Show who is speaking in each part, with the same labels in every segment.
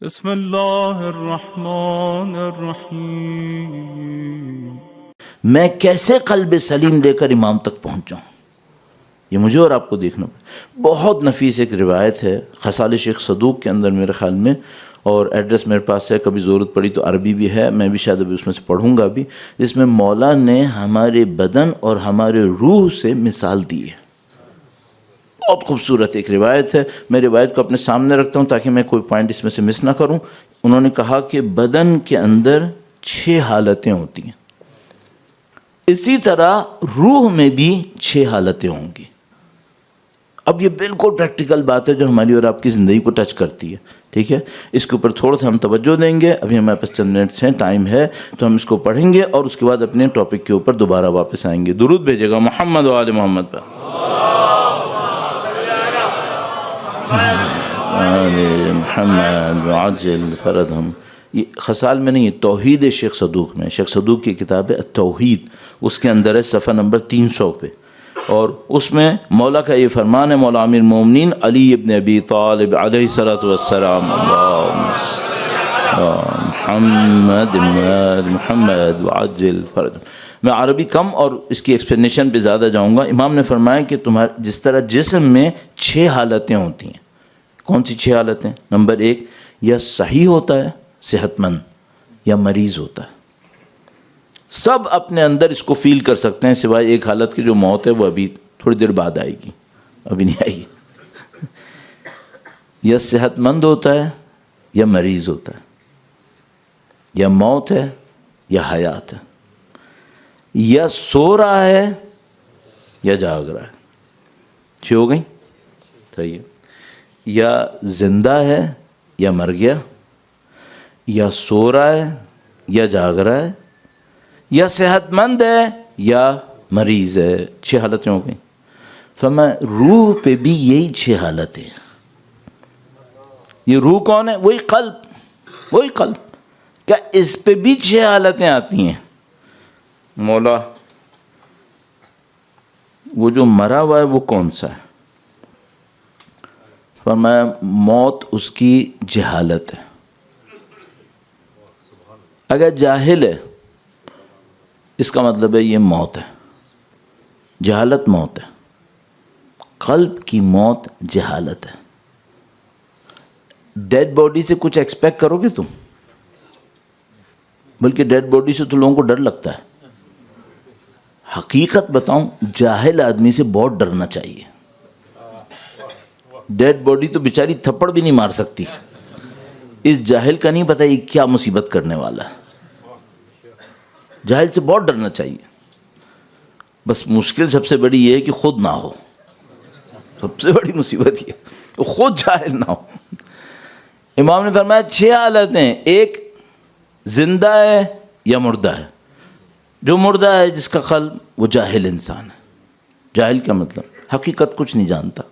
Speaker 1: بسم اللہ الرحمن الرحیم۔
Speaker 2: میں کیسے قلب سلیم لے کر امام تک پہنچاؤں، یہ مجھے اور آپ کو دیکھنا پڑے۔ بہت نفیس ایک روایت ہے خصال شیخ صدوق کے اندر میرے خیال میں، اور ایڈریس میرے پاس ہے، کبھی ضرورت پڑی تو عربی بھی ہے، میں بھی شاید ابھی اس میں سے پڑھوں گا بھی، جس میں مولا نے ہمارے بدن اور ہمارے روح سے مثال دی ہے۔ بہت خوبصورت ایک روایت ہے، میں روایت کو اپنے سامنے رکھتا ہوں تاکہ میں کوئی پوائنٹ اس میں سے مس نہ کروں۔ انہوں نے کہا کہ بدن کے اندر 6 حالتیں ہوتی ہیں، اسی طرح روح میں بھی 6 حالتیں ہوں گی۔ اب یہ بالکل پریکٹیکل بات ہے جو ہماری اور آپ کی زندگی کو ٹچ کرتی ہے، ٹھیک ہے؟ اس کے اوپر تھوڑا سا ہم توجہ دیں گے، ابھی ہمارے پاس چند منٹس ہیں، ٹائم ہے، تو ہم اس کو پڑھیں گے اور اس کے بعد اپنے ٹاپک کے اوپر دوبارہ واپس آئیں گے۔ درود بھیجے گا محمد و آل محمد پر۔ آل محمد وعجل فرجهم۔ یہ خصال میں نہیں ہے، توحید شیخ صدوق میں، شیخ صدوق کی کتاب ہے التوحید، اس کے اندر ہے صفحہ نمبر 300 پہ، اور اس میں مولا کا یہ فرمان ہے، مولا امیر المومنین علی ابن ابی طالب علیہ الصلوۃ والسلام، محمد محمد وعجل فرجهم۔ میں عربی کم اور اس کی ایکسپلینیشن پہ زیادہ جاؤں گا۔ امام نے فرمایا کہ تمہارے جس طرح جسم میں 6 حالتیں ہوتی ہیں، کون سی 6 حالتیں؟ نمبر 1، یا صحیح ہوتا ہے، صحت مند، یا مریض ہوتا ہے۔ سب اپنے اندر اس کو فیل کر سکتے ہیں سوائے ایک حالت کی جو موت ہے، وہ ابھی تھوڑی دیر بعد آئے گی، ابھی نہیں آئے گی۔ یا صحت مند ہوتا ہے یا مریض ہوتا ہے، یا موت ہے یا حیات ہے، یا سو رہا ہے یا جاگ رہا ہے۔ 6 ہو گئی، صحیح ہے۔ یا زندہ ہے یا مر گیا، یا سو رہا ہے یا جاگ رہا ہے، یا صحت مند ہے یا مریض ہے۔ 6 حالتیں ہو گئیں۔ فرمایا روح پہ بھی یہی 6 حالتیں ہیں۔ یہ روح کون ہے؟ وہی قلب، وہی قلب۔ کیا اس پہ بھی 6 حالتیں آتی ہیں؟ مولا وہ جو مرا ہوا ہے وہ کون سا ہے؟ فرمایا موت اس کی جہالت ہے۔ اگر جاہل ہے اس کا مطلب ہے یہ موت ہے، جہالت موت ہے۔ قلب کی موت جہالت ہے۔ ڈیڈ باڈی سے کچھ ایکسپیکٹ کرو گے تم؟ بلکہ ڈیڈ باڈی سے تو لوگوں کو ڈر لگتا ہے۔ حقیقت بتاؤں، جاہل آدمی سے بہت ڈرنا چاہیے۔ ڈیڈ باڈی تو بیچاری تھپڑ بھی نہیں مار سکتی، اس جاہل کا نہیں پتہ یہ کیا مصیبت کرنے والا ہے۔ جاہل سے بہت ڈرنا چاہیے، بس مشکل سب سے بڑی یہ ہے کہ خود نہ ہو۔ سب سے بڑی مصیبت یہ کہ خود جاہل نہ ہو۔ امام نے فرمایا 6 حالتیں، ایک زندہ ہے یا مردہ ہے۔ جو مردہ ہے جس کا قلب، وہ جاہل انسان ہے۔ جاہل کا مطلب حقیقت کچھ نہیں جانتا،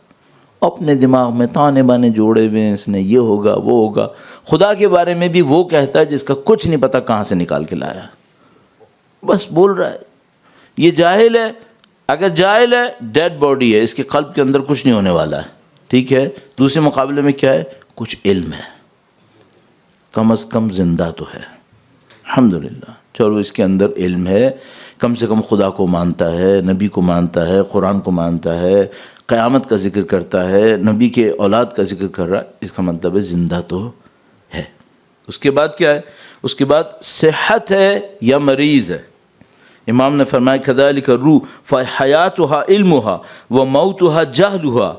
Speaker 2: اپنے دماغ میں تانے بانے جوڑے ہوئے ہیں، اس نے یہ ہوگا وہ ہوگا۔ خدا کے بارے میں بھی وہ کہتا ہے جس کا کچھ نہیں پتا کہاں سے نکال کے لایا، بس بول رہا ہے۔ یہ جاہل ہے۔ اگر جاہل ہے، ڈیڈ باڈی ہے، اس کے قلب کے اندر کچھ نہیں ہونے والا ہے، ٹھیک ہے؟ دوسرے مقابلے میں کیا ہے؟ کچھ علم ہے، کم از کم زندہ تو ہے، الحمدللہ۔ چلو اس کے اندر علم ہے، کم سے کم خدا کو مانتا ہے، نبی کو مانتا ہے، قرآن کو مانتا ہے، قیامت کا ذکر کرتا ہے، نبی کے اولاد کا ذکر کر رہا ہے، اس کا مطلب ہے زندہ تو ہے۔ اس کے بعد کیا ہے؟ اس کے بعد صحت ہے یا مریض ہے۔ امام نے فرمایا کذالک الروح فحیاتها علمها وموتها جہلها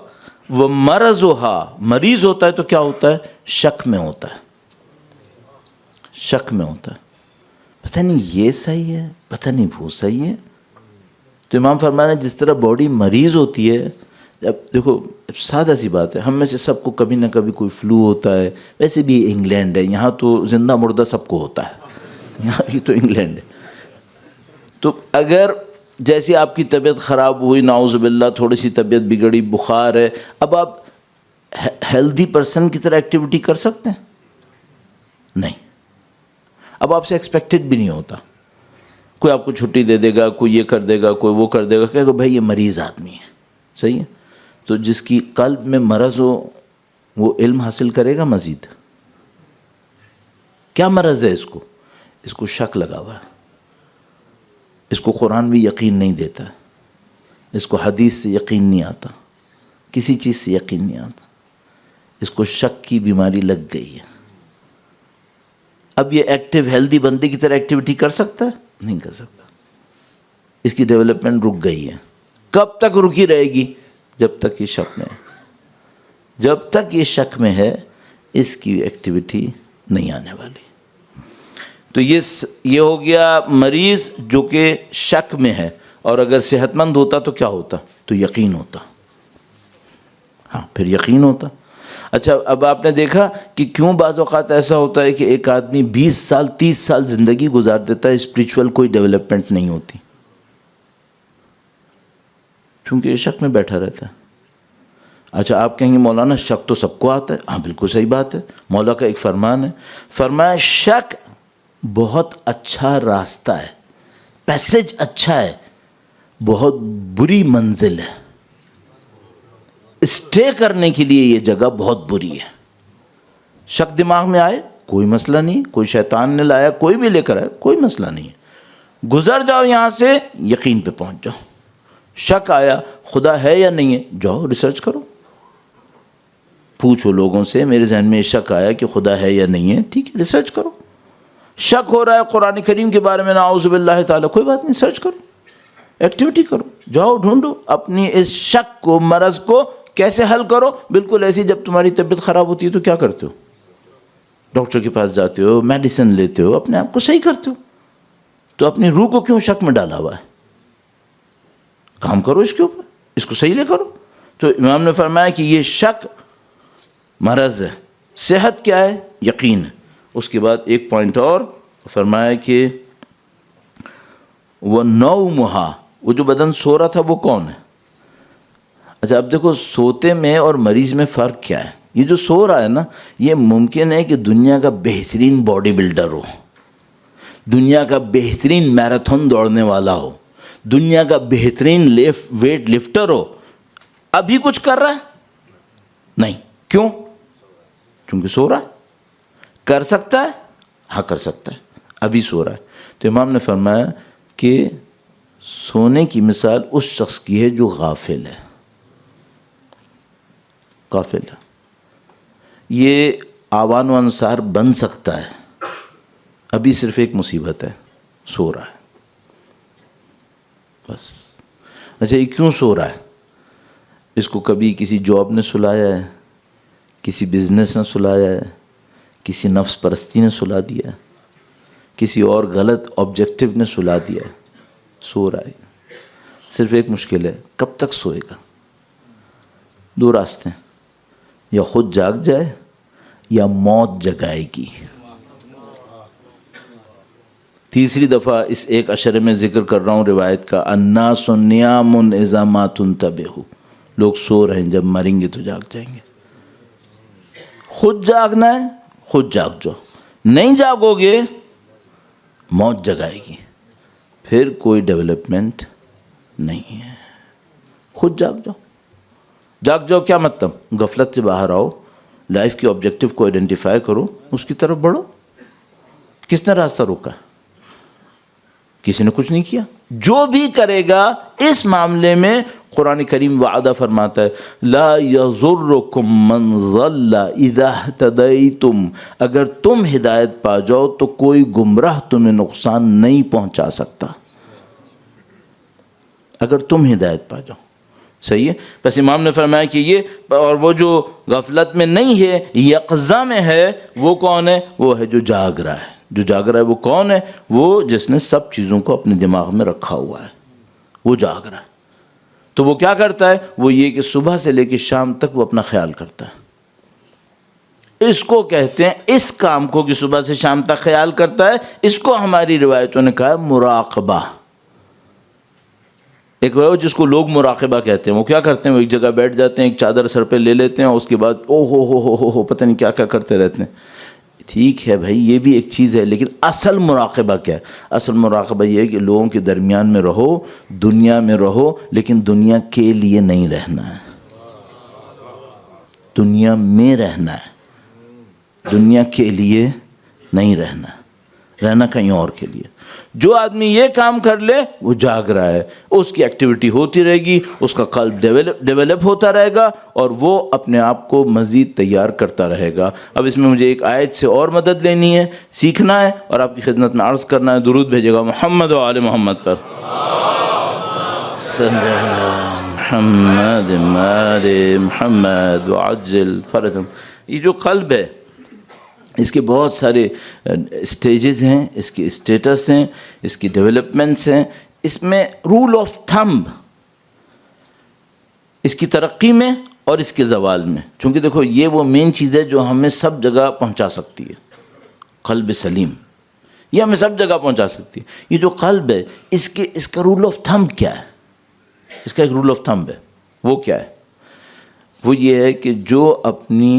Speaker 2: ومرضها۔ مریض ہوتا ہے تو کیا ہوتا ہے؟ شک میں ہوتا ہے، شک میں ہوتا ہے، پتہ نہیں یہ صحیح ہے، پتہ نہیں وہ صحیح ہے۔ تو امام فرمایا جس طرح باڈی مریض ہوتی ہے، اب دیکھو سادہ سی بات ہے، ہم میں سے سب کو کبھی نہ کبھی کوئی فلو ہوتا ہے۔ ویسے بھی انگلینڈ ہے، یہاں تو زندہ مردہ سب کو ہوتا ہے، یہاں بھی تو انگلینڈ ہے۔ تو اگر جیسی آپ کی طبیعت خراب ہوئی، نعوذ باللہ تھوڑی سی طبیعت بگڑی، بخار ہے، اب آپ ہیلدی پرسن کی طرح ایکٹیویٹی کر سکتے ہیں؟ نہیں۔ اب آپ سے ایکسپیکٹڈ بھی نہیں ہوتا، کوئی آپ کو چھٹی دے دے گا، کوئی یہ کر دے گا، کوئی وہ کر دے گا، کہ بھائی یہ مریض آدمی ہے، صحیح ہے؟ تو جس کی قلب میں مرض ہو وہ علم حاصل کرے گا مزید؟ کیا مرض ہے اس کو شک لگا ہوا ہے، اس کو قرآن بھی یقین نہیں دیتا، اس کو حدیث سے یقین نہیں آتا، کسی چیز سے یقین نہیں آتا، اس کو شک کی بیماری لگ گئی ہے۔ اب یہ ایکٹیو ہیلدی بندے کی طرح ایکٹیویٹی کر سکتا ہے؟ نہیں کر سکتا، اس کی ڈیولپمنٹ رک گئی ہے۔ کب تک رکی رہے گی؟ جب تک یہ شک میں ہے، جب تک یہ شک میں ہے اس کی ایکٹیویٹی نہیں آنے والی۔ تو یہ ہو گیا مریض جو کہ شک میں ہے، اور اگر صحت مند ہوتا تو کیا ہوتا؟ تو یقین ہوتا، ہاں پھر یقین ہوتا۔ اچھا اب آپ نے دیکھا کہ کیوں بعض اوقات ایسا ہوتا ہے کہ ایک آدمی 20 سال 30 سال زندگی گزار دیتا ہے، اسپریچول کوئی ڈیولپمنٹ نہیں ہوتی، کیونکہ یہ شک میں بیٹھا رہتا ہے۔ اچھا آپ کہیں گے مولانا شک تو سب کو آتا ہے، ہاں بالکل صحیح بات ہے، مولا کا ایک فرمان ہے، فرمایا شک بہت اچھا راستہ ہے، پیسج اچھا ہے، بہت بری منزل ہے، اسٹے کرنے کے لیے یہ جگہ بہت بری ہے۔ شک دماغ میں آئے کوئی مسئلہ نہیں، کوئی شیطان نے لایا، کوئی بھی لے کر آئے، کوئی مسئلہ نہیں ہے، گزر جاؤ یہاں سے، یقین پہ پہنچ جاؤ۔ شک آیا خدا ہے یا نہیں ہے، جاؤ ریسرچ کرو، پوچھو لوگوں سے، میرے ذہن میں یہ شک آیا کہ خدا ہے یا نہیں ہے، ٹھیک ہے ریسرچ کرو۔ شک ہو رہا ہے قرآن کریم کے بارے میں، نعوذ باللہ تعالیٰ، کوئی بات نہیں، سرچ کرو، ایکٹیویٹی کرو، جاؤ ڈھونڈو اپنی اس شک کو، مرض کو کیسے حل کرو۔ بالکل ایسی جب تمہاری طبیعت خراب ہوتی ہے تو کیا کرتے ہو؟ ڈاکٹر کے پاس جاتے ہو، میڈیسن لیتے ہو، اپنے آپ کو صحیح کرتے ہو، تو اپنی روح کو کیوں شک میں ڈالا ہوا ہے؟ کام کرو اس کے اوپر، اس کو صحیح لے کرو۔ تو امام نے فرمایا کہ یہ شک مرض ہے، صحت کیا ہے؟ یقین ہے۔ اس کے بعد ایک پوائنٹ اور فرمایا کہ وہ نومہا، وہ جو بدن سو رہا تھا وہ کون ہے؟ اچھا اب دیکھو سوتے میں اور مریض میں فرق کیا ہے؟ یہ جو سو رہا ہے نا، یہ ممکن ہے کہ دنیا کا بہترین باڈی بلڈر ہو، دنیا کا بہترین میراتھن دوڑنے والا ہو، دنیا کا بہترین ویٹ لفٹر ہو، ابھی کچھ کر رہا ہے؟ نہیں، کیوں؟ کیونکہ سو رہا ہے۔ کر سکتا ہے؟ ہاں کر سکتا ہے، ابھی سو رہا ہے۔ تو امام نے فرمایا کہ سونے کی مثال اس شخص کی ہے جو غافل ہے، غافل ہے۔ یہ آوان و انصار بن سکتا ہے، ابھی صرف ایک مصیبت ہے، سو رہا ہے بس۔ اچھا یہ کیوں سو رہا ہے؟ اس کو کبھی کسی جاب نے سلایا ہے، کسی بزنس نے سلایا ہے، کسی نفس پرستی نے سلا دیا ہے، کسی اور غلط آبجیکٹو نے سلا دیا ہے، سو رہا ہے۔ صرف ایک مشکل ہے، کب تک سوئے گا؟ دو راستے ہیں، یا خود جاگ جائے یا موت جگائے گی۔ تیسری دفعہ اس ایک اشرے میں ذکر کر رہا ہوں روایت کا، الناس نیام اذا ما تنتبہوا، لوگ سو رہے ہیں، جب مریں گے تو جاگ جائیں گے۔ خود جاگنا ہے خود جاگ جاؤ، نہیں جاگو گے موت جگائے گی، پھر کوئی ڈیولپمنٹ نہیں ہے۔ خود جاگ جاؤ۔ جاگ جاؤ کیا مطلب؟ غفلت سے باہر آؤ، لائف کے آبجیکٹیو کو آئیڈینٹیفائی کرو، اس کی طرف بڑھو۔ کس نے راستہ روکا؟ کسی نے کچھ نہیں کیا۔ جو بھی کرے گا اس معاملے میں قرآن کریم وعدہ فرماتا ہے، لا یضرکم من ضل اذا اہتدیتم، اگر تم ہدایت پا جاؤ تو کوئی گمراہ تمہیں نقصان نہیں پہنچا سکتا، اگر تم ہدایت پا جاؤ۔ صحیح ہے؟ بس امام نے فرمایا کہ یہ، اور وہ جو غفلت میں نہیں ہے یقظہ میں ہے، وہ کون ہے؟ وہ ہے جو جاگ رہا ہے۔ جو جاگ رہا ہے وہ کون ہے؟ وہ جس نے سب چیزوں کو اپنے دماغ میں رکھا ہوا ہے، وہ جاگ رہا ہے۔ تو وہ کیا کرتا ہے؟ وہ یہ کہ صبح سے لے کے شام تک وہ اپنا خیال کرتا ہے۔ اس کو کہتے ہیں، اس کام کو کہ صبح سے شام تک خیال کرتا ہے، اس کو ہماری روایتوں نے کہا ہے مراقبہ۔ ایک وہ جس کو لوگ مراقبہ کہتے ہیں، وہ کیا کرتے ہیں؟ وہ ایک جگہ بیٹھ جاتے ہیں، ایک چادر سر پہ لے لیتے ہیں، اور اس کے بعد او ہو پتہ نہیں کیا کیا کرتے رہتے ہیں۔ ٹھیک ہے بھائی، یہ بھی ایک چیز ہے، لیکن اصل مراقبہ کیا ہے؟ اصل مراقبہ یہ ہے کہ لوگوں کے درمیان میں رہو، دنیا میں رہو، لیکن دنیا کے لیے نہیں رہنا ہے، دنیا میں رہنا ہے، دنیا کے لیے نہیں رہنا ہے، رہنا کہیں اور کے لیے. جو آدمی یہ کام کر لے وہ جاگ رہا ہے، اس کی ایکٹیویٹی ہوتی رہے گی، اس کا قلب ڈیولپ ہوتا رہے گا اور وہ اپنے آپ کو مزید تیار کرتا رہے گا. اب اس میں مجھے ایک آیت سے اور مدد لینی ہے، سیکھنا ہے اور آپ کی خدمت میں عرض کرنا ہے. درود بھیجے گا محمد و آل محمد پر. صلی اللہ محمد آل محمد وعجل فرجهم. یہ جو قلب ہے اس کے بہت سارے اسٹیجز ہیں، اس کے اسٹیٹس ہیں، اس کی ڈیولپمنٹس ہیں. اس میں رول آف تھمب اس کی ترقی میں اور اس کے زوال میں، چونکہ دیکھو یہ وہ مین چیز ہے جو ہمیں سب جگہ پہنچا سکتی ہے. قلب سلیم یہ ہمیں سب جگہ پہنچا سکتی ہے. یہ جو قلب ہے اس کا رول آف تھمب کیا ہے؟ اس کا ایک رول آف تھمب ہے. وہ کیا ہے؟ وہ یہ ہے کہ جو اپنی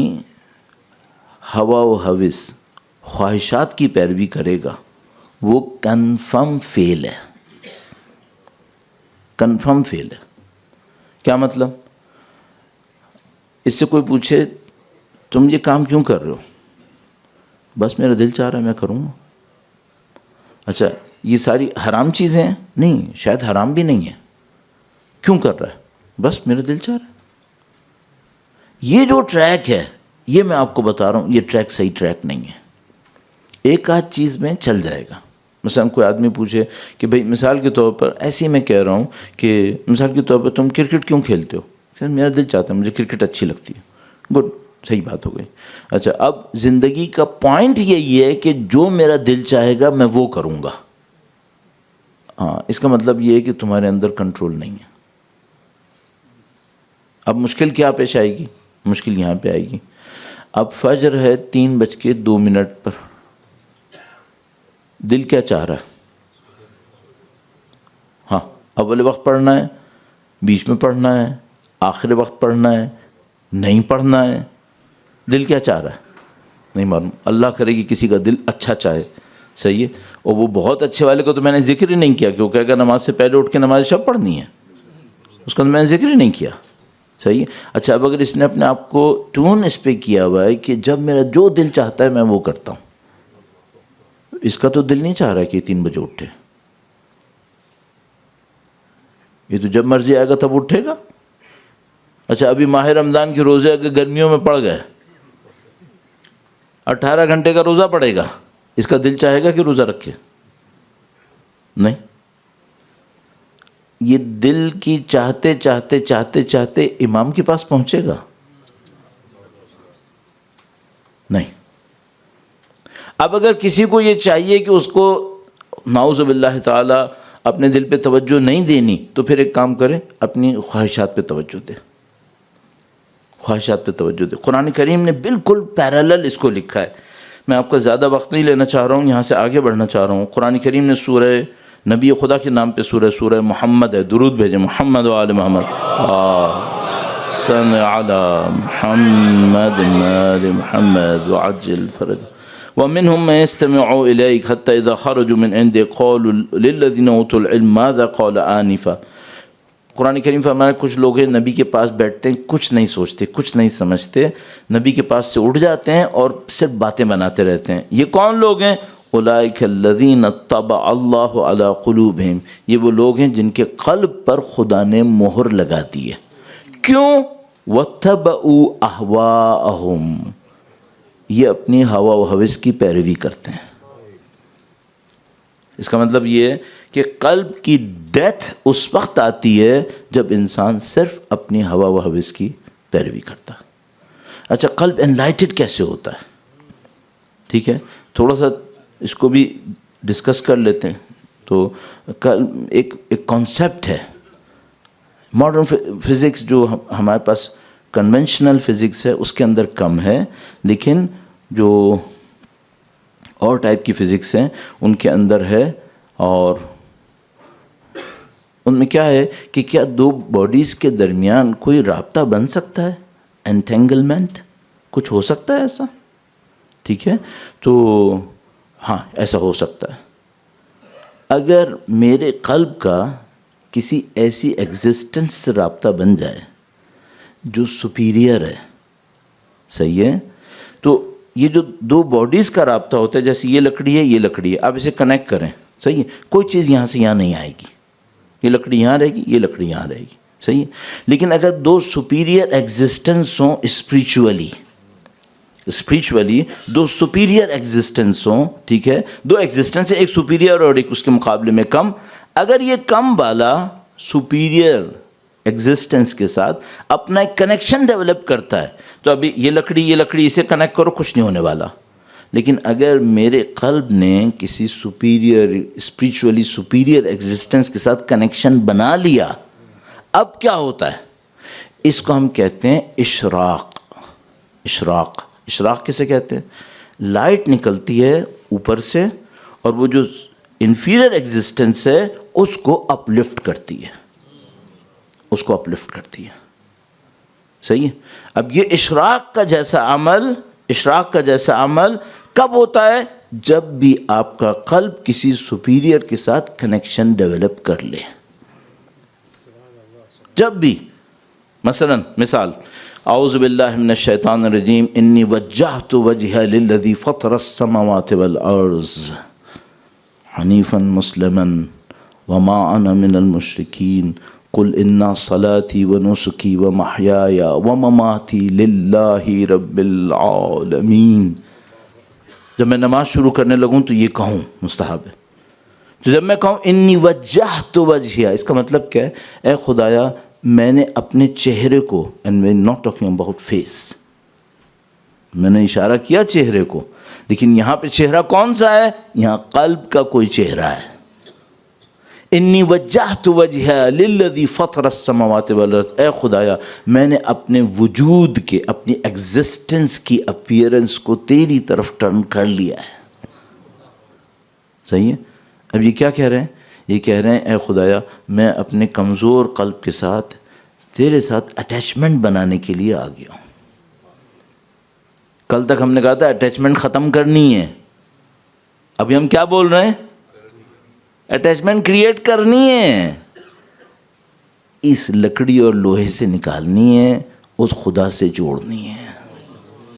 Speaker 2: ہوا و ہوس خواہشات کی پیروی کرے گا وہ کنفرم فیل ہے. کنفرم فیل ہے. کیا مطلب؟ اس سے کوئی پوچھے تم یہ کام کیوں کر رہے ہو؟ بس میرا دل چاہ رہا ہے میں کروں گا. اچھا یہ ساری حرام چیزیں ہیں؟ نہیں، شاید حرام بھی نہیں ہے. کیوں کر رہا ہے؟ بس میرا دل چاہ رہا ہے. یہ جو ٹریک ہے یہ میں آپ کو بتا رہا ہوں یہ ٹریک صحیح ٹریک نہیں ہے. ایک آدھ چیز میں چل جائے گا. مثلا کوئی آدمی پوچھے کہ بھئی مثال کے طور پر ایسے ہی میں کہہ رہا ہوں کہ مثال کے طور پر تم کرکٹ کیوں کھیلتے ہو؟ کہ میرا دل چاہتا ہے، مجھے کرکٹ اچھی لگتی ہے. گڈ، صحیح بات ہو گئی. اچھا اب زندگی کا پوائنٹ یہی ہے کہ جو میرا دل چاہے گا میں وہ کروں گا. ہاں اس کا مطلب یہ ہے کہ تمہارے اندر کنٹرول نہیں ہے. اب مشکل کیا پیش آئے گی؟ مشکل یہاں پہ آئے گی. اب فجر ہے 3:02 پر، دل کیا چاہ رہا ہے؟ ہاں اول وقت پڑھنا ہے، بیچ میں پڑھنا ہے، آخر وقت پڑھنا ہے، نہیں پڑھنا ہے. دل کیا چاہ رہا ہے؟ نہیں معلوم. اللہ کرے کہ کسی کا دل اچھا چاہے، صحیح ہے. اور وہ بہت اچھے والے کو تو میں نے ذکر ہی نہیں کیا کہ وہ کہے گا نماز سے پہلے اٹھ کے نماز شب پڑھنی ہے، اس کا تو میں نے ذکر ہی نہیں کیا. صحیح ہے. اچھا اب اگر اس نے اپنے آپ کو ٹون اس پہ کیا ہوا ہے کہ جب میرا جو دل چاہتا ہے میں وہ کرتا ہوں، اس کا تو دل نہیں چاہ رہا کہ 3 بجے اٹھے. یہ تو جب مرضی آئے گا تب اٹھے گا. اچھا ابھی ماہ رمضان کے روزے اگر گرمیوں میں پڑ گئے 18 گھنٹے کا روزہ پڑے گا، اس کا دل چاہے گا کہ روزہ رکھے؟ نہیں. یہ دل کی چاہتے چاہتے چاہتے چاہتے امام کے پاس پہنچے گا؟ نہیں. اب اگر کسی کو یہ چاہیے کہ اس کو نعوذ باللہ تعالی اپنے دل پہ توجہ نہیں دینی تو پھر ایک کام کرے، اپنی خواہشات پہ توجہ دے. خواہشات پہ توجہ دے. قرآن کریم نے بالکل پیرالل اس کو لکھا ہے. میں آپ کا زیادہ وقت نہیں لینا چاہ رہا ہوں، یہاں سے آگے بڑھنا چاہ رہا ہوں. قرآن کریم نے سورہ نبی خدا کے نام پہ سورہ محمد ہے، درود بھیجیں محمد و آل محمد. صل علی محمد آل محمد وعجل فرج. ومنهم من يستمع إليك حتى إذا خرجوا من عندك قالوا للذين أوتوا العلم ماذا قال آنفا. قرآن کریم فرمایا کچھ لوگ ہیں نبی کے پاس بیٹھتے ہیں، کچھ نہیں سوچتے، کچھ نہیں سمجھتے، نبی کے پاس سے اٹھ جاتے ہیں اور صرف باتیں بناتے رہتے ہیں. یہ کون لوگ ہیں؟ اولئک الذین طبع اللہ علی قلوبہم. یہ وہ لوگ ہیں جن کے قلب پر خدا نے مہر لگا دی ہے. کیوں؟ واتبعوا اہواءہم. یہ اپنی ہوا و ہوس کی پیروی کرتے ہیں. اس کا مطلب یہ ہے کہ قلب کی ڈیتھ اس وقت آتی ہے جب انسان صرف اپنی ہوا و ہوس کی پیروی کرتا. اچھا قلب انلائٹڈ کیسے ہوتا ہے؟ ٹھیک ہے، تھوڑا سا اس کو بھی ڈسکس کر لیتے ہیں. تو ایک کانسیپٹ ہے ماڈرن فزکس جو ہمارے پاس کنونشنل فزکس ہے اس کے اندر کم ہے، لیکن جو اور ٹائپ کی فزکس ہیں ان کے اندر ہے. اور ان میں کیا ہے کہ کیا دو باڈیز کے درمیان کوئی رابطہ بن سکتا ہے؟ انٹینگلمنٹ کچھ ہو سکتا ہے ایسا؟ ٹھیک ہے، تو ہاں ایسا ہو سکتا ہے. اگر میرے قلب کا کسی ایسی ایگزسٹنس سے رابطہ بن جائے جو سپیریئر ہے، صحیح ہے، تو یہ جو دو باڈیز کا رابطہ ہوتا ہے، جیسے یہ لکڑی ہے یہ لکڑی ہے، آپ اسے کنیکٹ کریں، صحیح ہے، کوئی چیز یہاں سے یہاں نہیں آئے گی، یہ لکڑی یہاں رہے گی، یہ لکڑی یہاں رہے گی، صحیح ہے. لیکن اگر دو سپیریئر ایگزسٹنس ہوں اسپریچولی دو سپیریئر ایگزسٹنس ہوں، ٹھیک ہے، دو ایگزسٹنس ہے، ایک سپیریئر اور ایک اس کے مقابلے میں کم، اگر یہ کم والا سپیریئر ایگزسٹنس کے ساتھ اپنا ایک کنیکشن ڈیولپ کرتا ہے، تو ابھی یہ لکڑی اسے کنیکٹ کرو، کچھ نہیں ہونے والا. لیکن اگر میرے قلب نے کسی سپیریئر اسپریچولی سپیریئر ایگزسٹنس کے ساتھ کنیکشن بنا لیا، اب کیا ہوتا ہے؟ اس کو ہم کہتے ہیں اشراق کسے کہتے ہیں؟ لائٹ نکلتی ہے اوپر سے اور وہ جو انفیریئر ایگزسٹنس ہے اس کو اپلفٹ کرتی ہے، صحیح ہے. اب یہ اشراق کا جیسا عمل کب ہوتا ہے؟ جب بھی آپ کا قلب کسی سپیریئر کے ساتھ کنیکشن ڈیولپ کر لے. جب بھی مثال اعوذ باللہ من الشیطان الرجیم انی وجہت وجہی للذی فطر السماوات والارض حنیفا مسلما وما انا من المشرکین قل ان صلاتی ونسکی ومحیای ومماتی للہ رب العالمین. جب میں نماز شروع کرنے لگوں تو یہ کہوں، مستحب ہے. تو جب میں کہوں انی وجہت وجہی، اس کا مطلب کیا ہے؟ اے خدایا میں نے اپنے چہرے کو، and we not talking about face, میں نے اشارہ کیا چہرے کو، لیکن یہاں پہ چہرہ کون سا ہے؟ یہاں قلب کا کوئی چہرہ ہے. انی وجہت وجہی للذی فطر السماوات والارض، اے خدایا میں نے اپنے وجود کے، اپنی ایگزسٹنس کی اپیئرنس کو تیری طرف ٹرن کر لیا ہے. صحیح ہے. اب یہ کیا کہہ رہے ہیں؟ یہ کہہ رہے ہیں اے خدایا میں اپنے کمزور قلب کے ساتھ تیرے ساتھ اٹیچمنٹ بنانے کے لیے آ گیا ہوں. کل تک ہم نے کہا تھا اٹیچمنٹ ختم کرنی ہے، ابھی ہم کیا بول رہے ہیں؟ اٹیچمنٹ کریٹ کرنی ہے. اس لکڑی اور لوہے سے نکالنی ہے، اس خدا سے جوڑنی ہے.